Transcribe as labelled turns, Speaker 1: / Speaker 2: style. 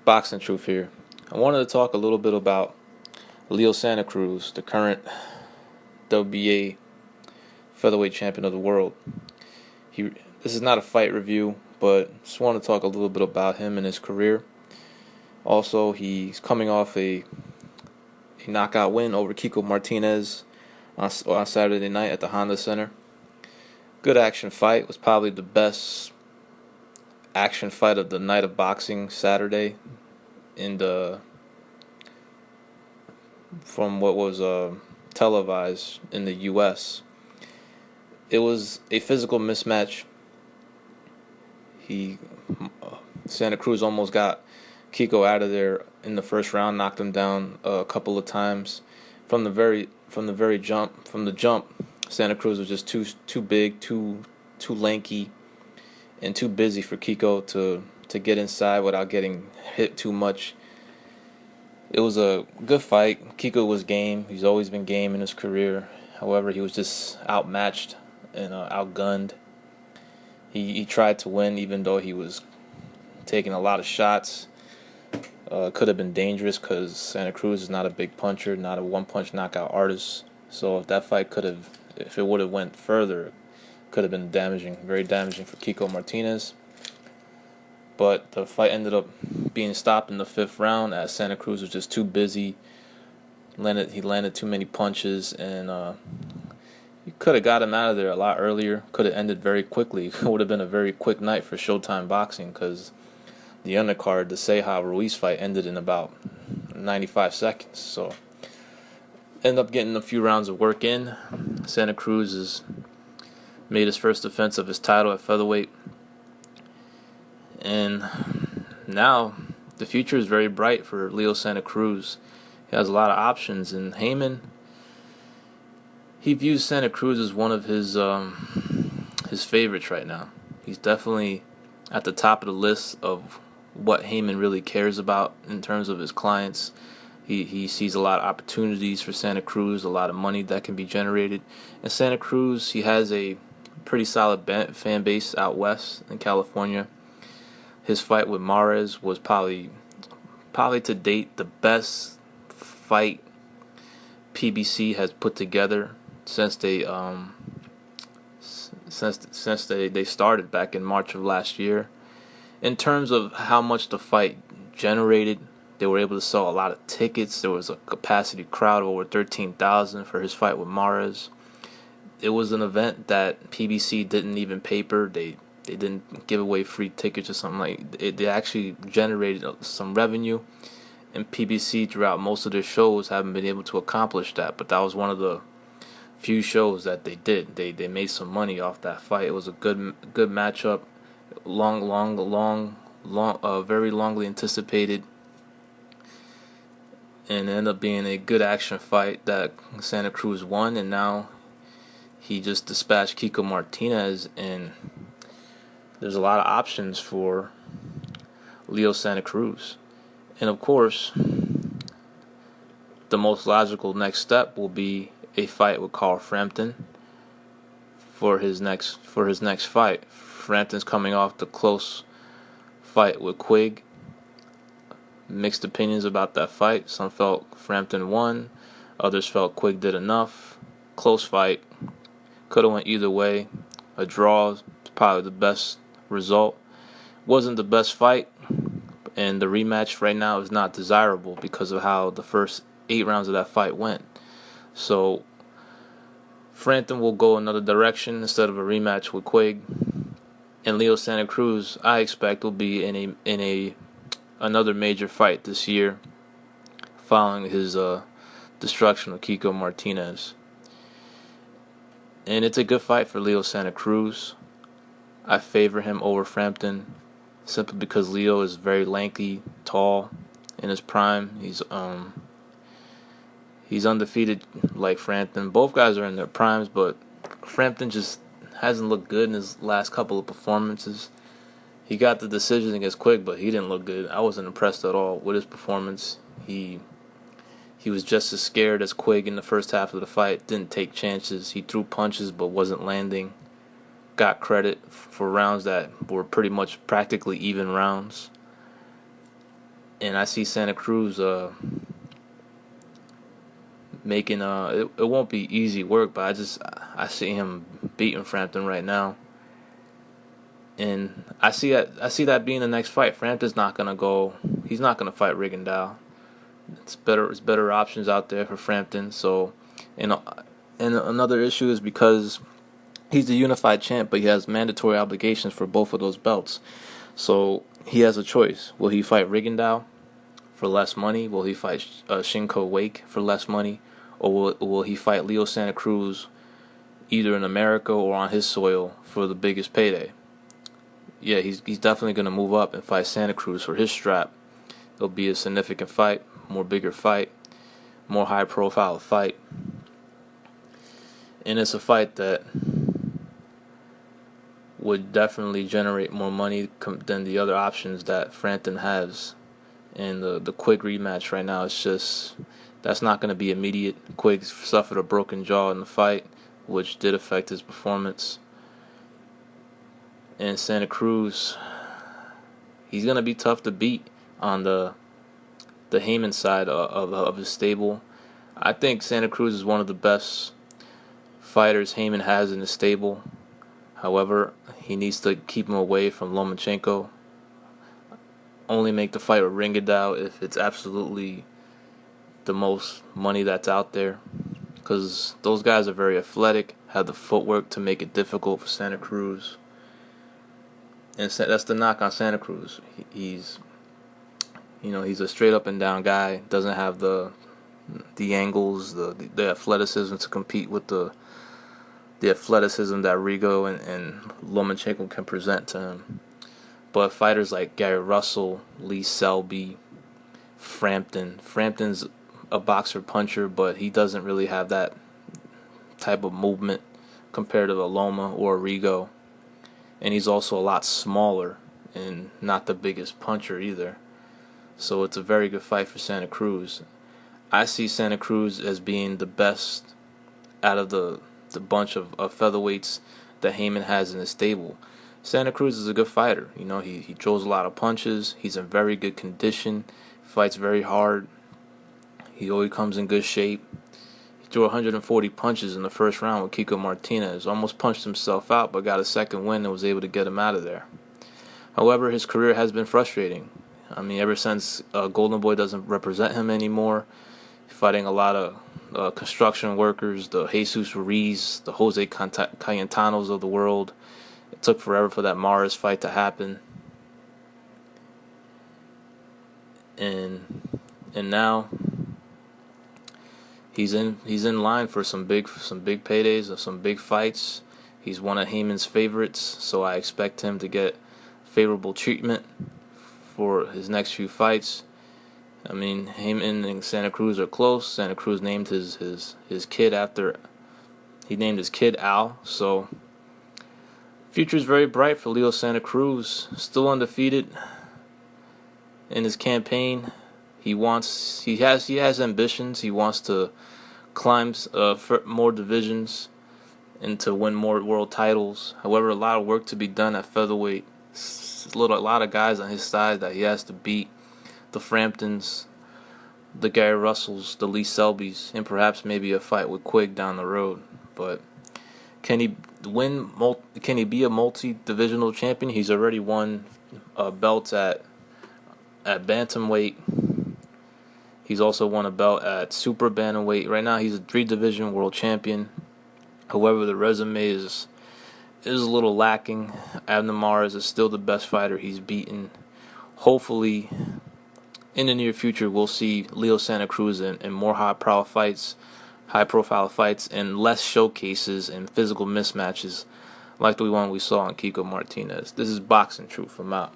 Speaker 1: Boxing Truth here. I wanted to talk a little bit about Leo Santa Cruz, the current WBA featherweight champion of the world. This is not a fight review, but just want to talk a little bit about him and his career. Also, he's coming off a knockout win over Kiko Martinez on Saturday night at the Honda Center. Good action fight. Was probably the best action fight of the night of boxing Saturday from what was televised in the U.S. It was a physical mismatch. Santa Cruz almost got Kiko out of there in the first round, knocked him down a couple of times. From the jump, Santa Cruz was just too big, too lanky, and too busy for Kiko to get inside without getting hit too much. It was a good fight. Kiko was game. He's always been game in his career. However, he was just outmatched and outgunned. He tried to win even though he was taking a lot of shots. Could have been dangerous because Santa Cruz is not a big puncher, not a one-punch knockout artist. So if that fight if it would have went further, could have been very damaging for Kiko Martinez. But the fight ended up being stopped in the fifth round as Santa Cruz was just too busy. He landed too many punches, and you could have got him out of there a lot earlier. Could have ended very quickly. It would have been a very quick night for Showtime Boxing because the undercard, the Ceja Ruiz fight, ended in about 95 seconds. So ended up getting a few rounds of work in. Santa Cruz has made his first defense of his title at featherweight. And now the future is very bright for Leo Santa Cruz. He has a lot of options, and Haymon, he views Santa Cruz as one of his favorites right now. He's definitely at the top of the list of what Haymon really cares about in terms of his clients. He sees a lot of opportunities for Santa Cruz, a lot of money that can be generated. And Santa Cruz, he has a pretty solid fan base out west in California. His fight with Mares was probably to date the best fight PBC has put together since they started back in March of last year. In terms of how much the fight generated, they were able to sell a lot of tickets. There was a capacity crowd of over 13,000 for his fight with Mares. It was an event that PBC didn't even paper. They didn't give away free tickets or something like it. They actually generated some revenue, and PBC throughout most of their shows haven't been able to accomplish that. But that was one of the few shows that they did. They made some money off that fight. It was a good matchup, very longly anticipated, and it ended up being a good action fight that Santa Cruz won. And now he just dispatched Kiko Martinez, and there's a lot of options for Leo Santa Cruz. And of course, the most logical next step will be a fight with Carl Frampton for his next fight. Frampton's coming off the close fight with Quigg. Mixed opinions about that fight. Some felt Frampton won, others felt Quigg did enough. Close fight. Could have went either way. A draw is probably the best result. Wasn't the best fight, and the rematch right now is not desirable because of how the first 8 rounds of that fight went. So Frampton will go another direction instead of a rematch with Quigg, and Leo Santa Cruz, I expect, will be in another major fight this year following his destruction of Kiko Martinez. And it's a good fight for Leo Santa Cruz. I favor him over Frampton simply because Leo is very lanky, tall, in his prime. He's undefeated like Frampton. Both guys are in their primes, but Frampton just hasn't looked good in his last couple of performances. He got the decision against Quigg, but he didn't look good. I wasn't impressed at all with his performance. He was just as scared as Quigg in the first half of the fight. Didn't take chances. He threw punches but wasn't landing. Got credit for rounds that were pretty much practically even rounds. and I see Santa Cruz making it won't be easy work, but I see him beating Frampton right now. And I see that being the next fight. Frampton's not gonna go. He's not gonna fight Rigondeaux. It's better options out there for Frampton. So, and and another issue is because he's the unified champ, but he has mandatory obligations for both of those belts. So he has a choice. Will he fight Rigondeaux for less money? Will he fight Shinko Wake for less money? Or will he fight Leo Santa Cruz either in America or on his soil for the biggest payday? Yeah, he's definitely going to move up and fight Santa Cruz for his strap. It'll be a significant fight, more bigger fight, more high profile fight. And it's a fight that would definitely generate more money than the other options that Frampton has. And the Quigg rematch right now, it's just, that's not going to be immediate. Quigg suffered a broken jaw in the fight, which did affect his performance. And Santa Cruz, he's going to be tough to beat on the Haymon side of his stable. I think Santa Cruz is one of the best fighters Haymon has in his stable. However, he needs to keep him away from Lomachenko. Only make the fight with Rigondeaux if it's absolutely the most money that's out there. Because those guys are very athletic, have the footwork to make it difficult for Santa Cruz. And that's the knock on Santa Cruz. He's a straight up and down guy. Doesn't have the angles, the athleticism to compete with the athleticism that Rigo and Lomachenko can present to him. But fighters like Gary Russell, Lee Selby, Frampton's a boxer puncher, but he doesn't really have that type of movement compared to a Loma or a Rigo. And he's also a lot smaller and not the biggest puncher either. So it's a very good fight for Santa Cruz. I see Santa Cruz as being the best out of the bunch of featherweights that Haymon has in his stable. Santa Cruz is a good fighter. He throws a lot of punches. He's in very good condition. Fights very hard. He always comes in good shape. He threw 140 punches in the first round with Kiko Martinez. Almost punched himself out, but got a second win and was able to get him out of there. However, his career has been frustrating. Ever since Golden Boy doesn't represent him anymore, fighting a lot of construction workers, the Jesus Ruiz, the Jose Cayentanos of the world. It took forever for that Maris fight to happen. And now he's in line for some big paydays of some big fights. He's one of Haymon's favorites, so I expect him to get favorable treatment for his next few fights. Haymon and Santa Cruz are close. Santa Cruz named his kid after, he named his kid Al. So future is very bright for Leo Santa Cruz. Still undefeated in his campaign. He has ambitions. He wants to climb more divisions and to win more world titles. However, a lot of work to be done at featherweight. A lot of guys on his side that he has to beat. The Framptons, the Gary Russells, the Lee Selbys, and perhaps maybe a fight with Quigg down the road. But can he win? Can he be a multi-divisional champion? He's already won belts at bantamweight. He's also won a belt at super bantamweight. Right now, he's a 3-division world champion. However, the resume is a little lacking. Abner Mares is still the best fighter he's beaten. Hopefully, in the near future, we'll see Leo Santa Cruz in more high-profile fights, and less showcases and physical mismatches like the one we saw on Kiko Martinez. This is Boxing Truth. I'm out.